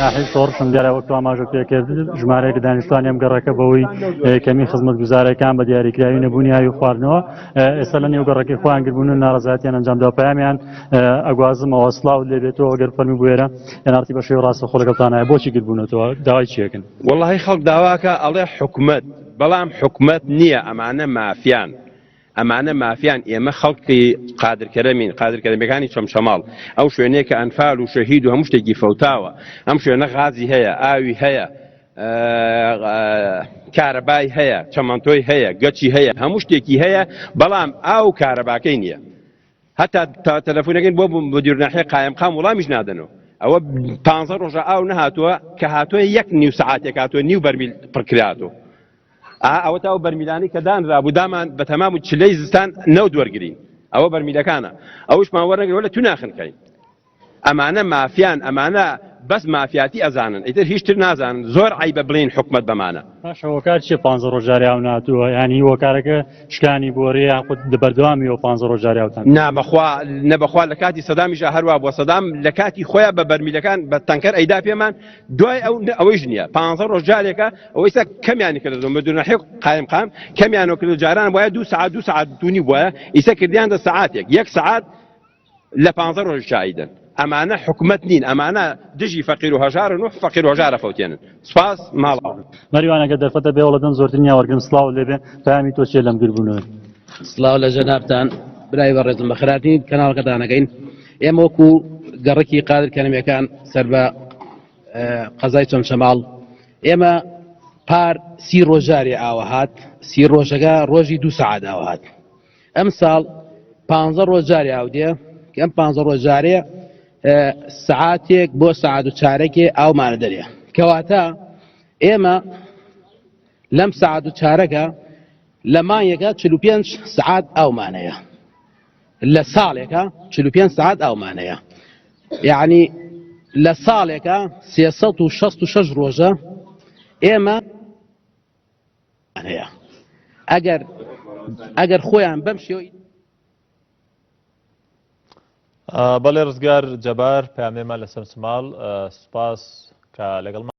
ناحی شۆڕشم دیارە وەک ئاماژە پێکرد ژمارەیەک دانیشتوانی ئەم گەڕەکە بەوەی کەمی خزمەتگوزارەکان بە دیاریکراوی نەبوونی ئاوی خواردنەوە ئێستا لە نێو گەڕەکەی خۆیان گربوون و ناڕەزایەتیان ئەنجامدا پەیامیان ئەگوازمەوە سڵاو لێبێتەوە ئەگەر فەرمی بوێرە هێنارتی بە شێوەی ڕاستەخۆ لەگەڵتانایە بۆچی گربوونەوەوە داوای چیەکەن وەڵڵاهی خەڵک داواکە ئەڵێ حکومەت بەڵام حکومەت نییە ئەمانە مافیان ئەمانە مافیان ئێمە خەڵکی قادرکەرەمین قادرکەرەمیەکانی چەمچەماڵ ئەو شوێنەیە کە ئەنفال و شەهید و هەموو شتێکی فەوتاوە ئەم شوێنە غازی هەیە ئاوی هەیە کارەبای هەیە چەمەنتۆی هەیە گەچی هەیە هەموو شتێکی هەیە بەڵام ئاو کارەباکەی نییە هەتا تەلەفۆنەکەین بۆ مدیر ناحیە قایمقام وەڵامیش نادەنەوە ئەوە 15 ڕۆژە ئاو نەهاتووە کە هاتووە 1 سەعاتێک هاتووە نیو بەرمیل پڕکراتەوە ئەوە تا ئەو بەرمیلانی کە دانرابوو دامان بە تەمام و چلەی زستان نەوت وەرگرین ئەوە بەرمیلەکانە ئەوشمان وەرنەگرەوە لە تو ناخنکەین ئەمانە مافیان ئەمانە بەس مافیاتی ئەزانن ئیتر هیچتر نازانن زۆر عیبە بڵین حکومەت بەمانە هۆکار چیە 15 ڕۆژاری ئاو ناتووە ینی هۆکارەکە شکانی بۆ ڕێ خۆ بەردەوامیەوە 15 ڕۆژاری ئاوتان نەبەخوا لە کاتی سەدامیش هەروە بۆ سەدام لە کاتی خۆیان بە بەرمیلەکان بە تەنکەر ئەیدا پێمان دوای ئەوەیش نییە 15 ڕۆژارێکە ئەوەیستا کەمیانی کردو مدونەحی قایمقام کەمیانەوە کرد جاران وایە 2 ساعت دوونی بووە ئیسە کردیان دە ساعاتێک 1 ساعت لە 15 ڕۆژ شایدن ئەمانە حکومەت نین ئەمانە دژی فەقیر و هەژارن و فەقیر و هەژارە فەوتێنن سوپاس ماڵەوە مەریوانەکە دەرفەتە بێوە لەدەم زۆرترین وەرگن سڵاو لێبێ پامی تۆ چێ لەم گربوونەوە سڵاو لە جەنابتان برای بەڕێزم بە خراپی کەناڵەکەتانەکەین ئێمە وەکو گەڕێکی قادرکەرەمیەکان سەر بە قەزای چەمچەماڵ ئێمە پار 30 ڕۆژاری ئاوە هات 30 ڕۆژەکە ڕۆژی 2 سەعات ئاوە هات ئەم ساڵ 15 ڕۆژاری ئاودێ کە ئەم 15 ڕۆژارەیە سعاتێک بۆ سعات و چارەکێ ئاومانە دەرێ کەواتە ئێمە لەم سعات و چارەکە لە مانگێکە 45 سعات ئاومانەیە لە ساڵێکە 45 سعات ئاومانەیە یعنی لە ساڵێکە 366 ڕۆژە ئێمە هەیە ئەگەر خۆیان بەم شێوەی بەڵێ ڕزگار جەبار پامێمە لە سەمسماڵ سوپاس کە لەگەڵ